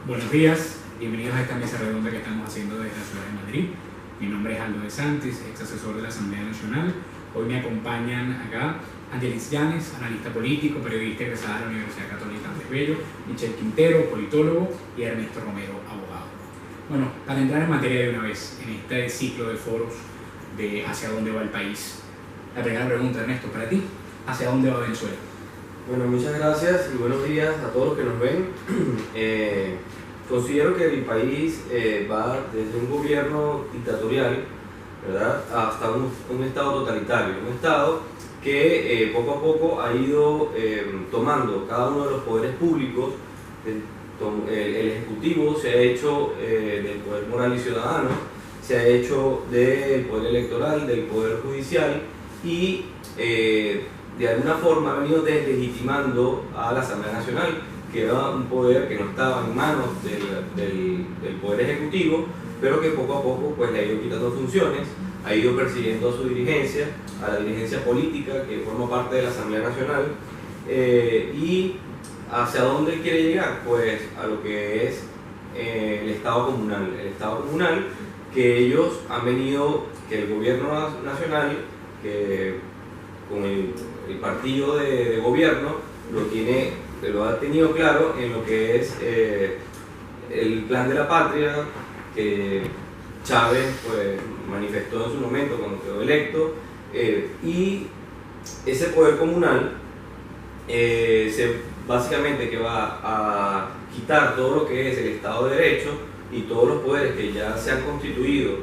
Buenos días, bienvenidos a esta mesa redonda que estamos haciendo desde la ciudad de Madrid. Mi nombre es Aldo de Santis, ex asesor de la Asamblea Nacional. Hoy me acompañan acá Angelis Llanes, analista político, periodista egresada de la Universidad Católica Andrés Bello, Michel Quintero, politólogo, y Ernesto Romero, abogado. Bueno, para entrar en materia de una vez, en este ciclo de foros de hacia dónde va el país, la primera pregunta, Ernesto, para ti, ¿hacia dónde va Venezuela? Bueno, muchas gracias y buenos días a todos los que nos ven. Considero que el país va desde un gobierno dictatorial, ¿verdad?, hasta un estado totalitario, un estado que poco a poco ha ido tomando cada uno de los poderes públicos. El Ejecutivo se ha hecho del poder moral y ciudadano, se ha hecho del poder electoral, del poder judicial y de alguna forma ha venido deslegitimando a la Asamblea Nacional, que era un poder que no estaba en manos del Poder Ejecutivo, pero que poco a poco pues, le ha ido quitando funciones, ha ido persiguiendo a su dirigencia, a la dirigencia política que forma parte de la Asamblea Nacional. ¿Y hacia dónde quiere llegar? Pues a lo que es el Estado comunal. El Estado comunal que ellos han venido, que el gobierno nacional, que con el partido de gobierno lo ha tenido claro en lo que es el plan de la patria que Chávez pues, manifestó en su momento cuando quedó electo, y ese poder comunal básicamente que va a quitar todo lo que es el Estado de Derecho y todos los poderes que ya se han constituido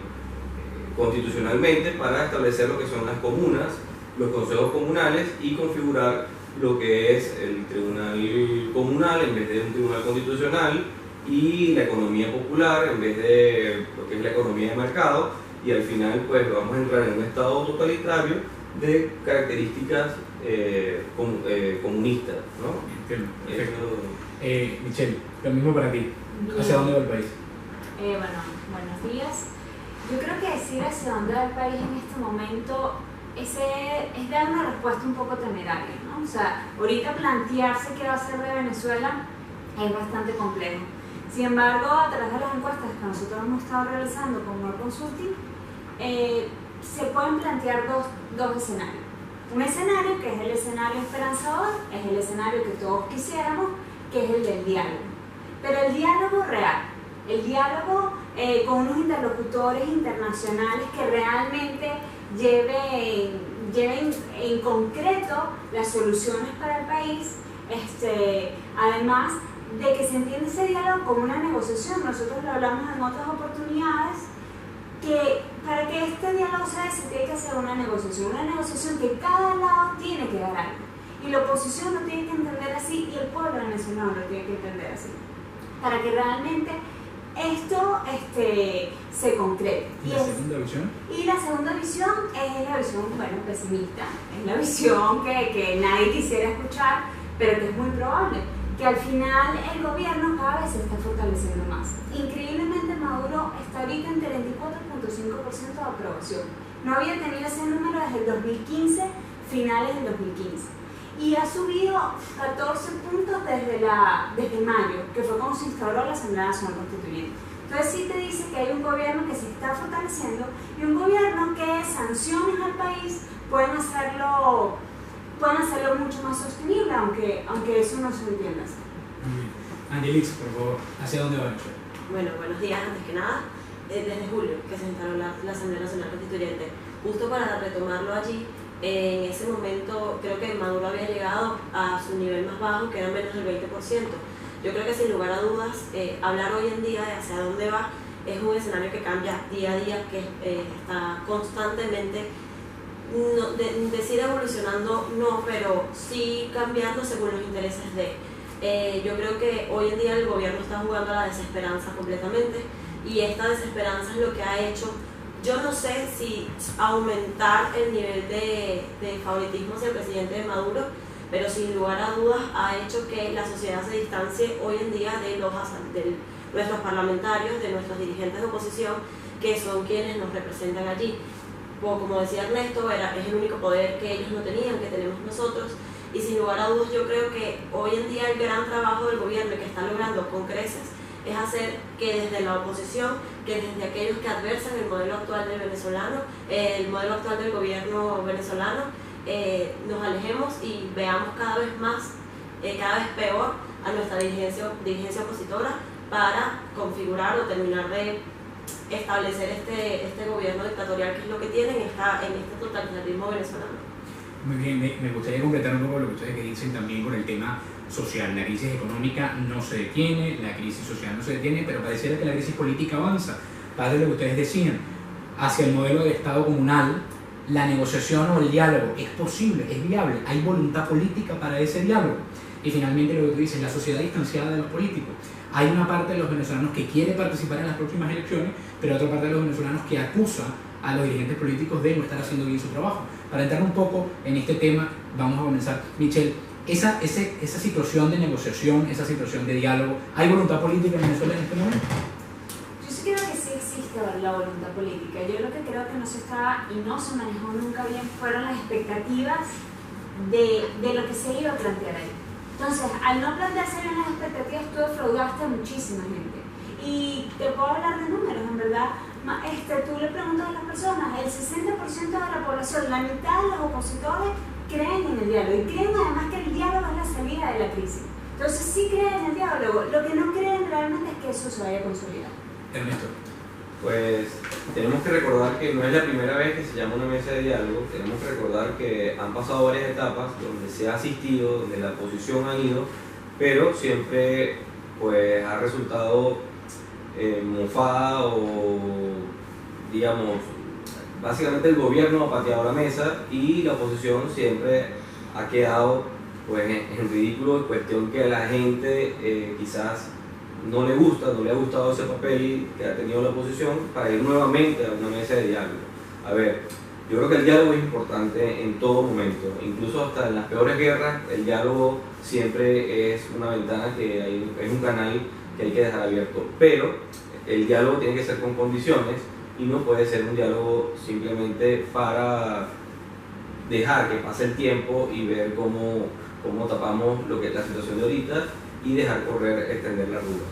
constitucionalmente para establecer lo que son las comunas, los consejos comunales y configurar lo que es el tribunal comunal en vez de un tribunal constitucional y la economía popular en vez de lo que es la economía de mercado, y al final pues vamos a entrar en un estado totalitario de características comunistas, ¿no? Entiendo, perfecto. Michelle, lo mismo para ti, ¿hacia dónde va el país? Bueno, buenos días. Yo creo que decir hacia dónde va el país en este momento es dar una respuesta un poco temeraria, ¿no? O sea, ahorita plantearse qué va a hacer de Venezuela es bastante complejo. Sin embargo, a través de las encuestas que nosotros hemos estado realizando con More Consulting, se pueden plantear dos escenarios. Un escenario que es el escenario esperanzador, es el escenario que todos quisiéramos, que es el del diálogo. Pero el diálogo real, el diálogo con unos interlocutores internacionales que realmente lleven en concreto las soluciones para el país, además de que se entiende ese diálogo como una negociación. Nosotros lo hablamos en otras oportunidades, que para que este diálogo se tiene que hacer una negociación que cada lado tiene que dar algo, y la oposición lo tiene que entender así y el pueblo venezolano lo tiene que entender así, para que realmente esto se concrete. ¿Y la segunda visión? Y la segunda visión es la visión, bueno, pesimista, es la visión que nadie quisiera escuchar, pero que es muy probable, que al final el gobierno cada vez se está fortaleciendo más. Increíblemente Maduro está ahorita en 34.5% de aprobación. No había tenido ese número desde el 2015, finales del 2015. Y ha subido 14 puntos desde mayo, que fue cuando se instauró la Asamblea Nacional Constituyente. Entonces sí te dice que hay un gobierno que se está fortaleciendo y un gobierno que sanciones al país pueden hacerlo mucho más sostenible, aunque eso no se entienda así. Angelis, por favor, ¿hacia dónde va Venezuela? Bueno, buenos días. Antes que nada, desde julio que se instaló la Asamblea Nacional Constituyente, justo para retomarlo allí, en ese momento creo que Maduro había llegado a su nivel más bajo, que era menos del 20%. Yo creo que sin lugar a dudas, hablar hoy en día de hacia dónde va es un escenario que cambia día a día, que está constantemente, decir evolucionando no, pero sí cambiando según los intereses de. Yo creo que hoy en día el gobierno está jugando a la desesperanza completamente, y esta desesperanza es lo que ha hecho, yo no sé si aumentar el nivel de favoritismo hacia el presidente Maduro, pero sin lugar a dudas ha hecho que la sociedad se distancie hoy en día de nuestros parlamentarios, de nuestros dirigentes de oposición, que son quienes nos representan allí. Como decía Ernesto, es el único poder que ellos no tenían, que tenemos nosotros, y sin lugar a dudas yo creo que hoy en día el gran trabajo del gobierno que está logrando con creces es hacer que desde la oposición, que desde aquellos que adversan el modelo actual del venezolano, el modelo actual del gobierno venezolano, nos alejemos y veamos cada vez más, cada vez peor a nuestra dirigencia opositora para configurar o terminar de establecer este gobierno dictatorial que es lo que tienen en este totalitarismo venezolano. Muy bien, me gustaría completar un poco lo que ustedes dicen también con el tema social. La crisis económica no se detiene, la crisis social no se detiene, pero pareciera que la crisis política avanza. Parte de lo que ustedes decían, hacia el modelo de Estado comunal, la negociación o el diálogo es posible, es viable, hay voluntad política para ese diálogo. Y finalmente lo que tú dices, la sociedad distanciada de los políticos. Hay una parte de los venezolanos que quiere participar en las próximas elecciones, pero otra parte de los venezolanos que acusa a los dirigentes políticos de no estar haciendo bien su trabajo. Para entrar un poco en este tema, vamos a comenzar. Michelle, esa situación de negociación, esa situación de diálogo, ¿hay voluntad política en Venezuela en este momento? Yo sí creo que sí existe la voluntad política. Yo lo que creo que no se estaba y no se manejó nunca bien fueron las expectativas de lo que se iba a plantear ahí. Entonces, al no plantearse bien las expectativas, tú defraudaste a muchísima gente. Y te puedo hablar de números, en verdad. Tú le preguntas a las personas, el 60% de la población, la mitad de los opositores creen en el diálogo y creen además que el diálogo es la salida de la crisis. Entonces sí creen en el diálogo, lo que no creen realmente es que eso se vaya a consolidar. Ernesto. Pues tenemos que recordar que no es la primera vez que se llama una mesa de diálogo, tenemos que recordar que han pasado varias etapas donde se ha asistido, donde la oposición ha ido, pero siempre pues ha resultado mofada o digamos, básicamente el gobierno ha pateado la mesa y la oposición siempre ha quedado pues en ridículo, en cuestión que a la gente quizás no le ha gustado ese papel que ha tenido la oposición para ir nuevamente a una mesa de diálogo. A ver, yo creo que el diálogo es importante en todo momento, incluso hasta en las peores guerras, el diálogo siempre es una ventana es un canal que hay que dejar abierto, pero el diálogo tiene que ser con condiciones y no puede ser un diálogo simplemente para dejar que pase el tiempo y ver cómo tapamos lo que es la situación de ahorita y dejar correr, extender la ruta.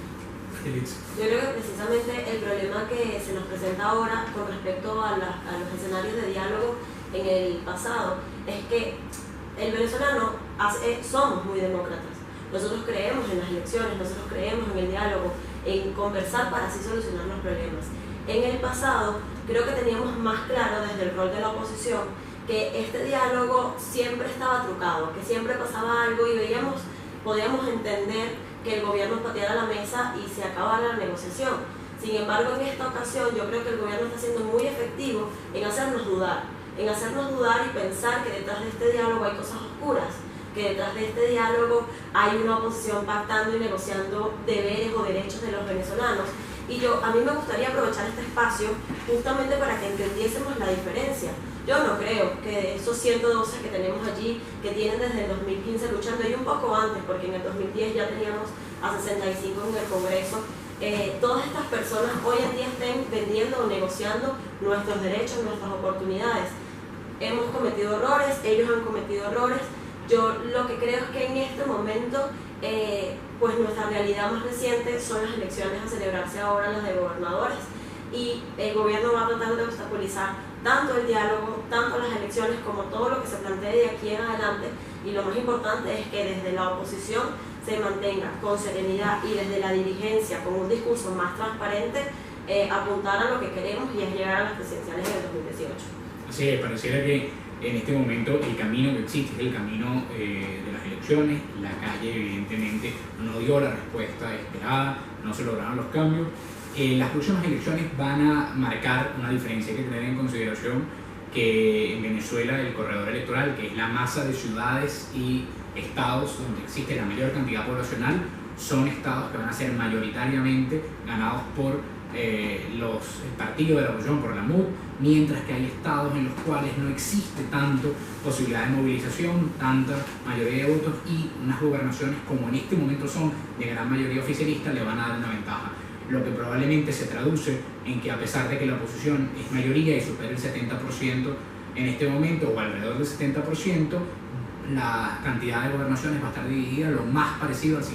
Yo creo que precisamente el problema que se nos presenta ahora con respecto a los escenarios de diálogo en el pasado es que el venezolano somos muy demócratas. Nosotros creemos en las elecciones, nosotros creemos en el diálogo, en conversar para así solucionar los problemas. En el pasado creo que teníamos más claro desde el rol de la oposición que este diálogo siempre estaba trucado, que siempre pasaba algo y podíamos entender que el gobierno pateara la mesa y se acabara la negociación. Sin embargo, en esta ocasión yo creo que el gobierno está siendo muy efectivo en hacernos dudar y pensar que detrás de este diálogo hay cosas oscuras, que detrás de este diálogo hay una oposición pactando y negociando deberes o derechos de los venezolanos. Y a mí me gustaría aprovechar este espacio justamente para que entendiésemos la diferencia. Yo no creo que esos 112 que tenemos allí, que tienen desde el 2015 luchando, y un poco antes, porque en el 2010 ya teníamos a 65 en el Congreso, todas estas personas hoy en día estén vendiendo o negociando nuestros derechos, nuestras oportunidades. Hemos cometido errores, ellos han cometido errores. Yo lo que creo es que en este momento pues nuestra realidad más reciente son las elecciones a celebrarse ahora, las de gobernadores, y el gobierno va a tratar de obstaculizar tanto el diálogo, tanto las elecciones como todo lo que se plantee de aquí en adelante, y lo más importante es que desde la oposición se mantenga con serenidad y desde la dirigencia con un discurso más transparente apuntar a lo que queremos y es llegar a las presidenciales en el 2018. Así es, pareciera que en este momento el camino que existe es el camino de las elecciones. La calle evidentemente no dio la respuesta esperada, no se lograron los cambios. Las próximas elecciones van a marcar una diferencia. Hay que tener en consideración que en Venezuela el corredor electoral, que es la masa de ciudades y estados donde existe la mayor cantidad poblacional, son estados que van a ser mayoritariamente ganados por el partido de la oposición, por la MUD, mientras que hay estados en los cuales no existe tanto posibilidad de movilización, tanta mayoría de votos, y unas gobernaciones como en este momento son de gran mayoría oficialista le van a dar una ventaja, lo que probablemente se traduce en que a pesar de que la oposición es mayoría y supera el 70% en este momento o alrededor del 70%, la cantidad de gobernaciones va a estar dividida lo más parecido al 50-50.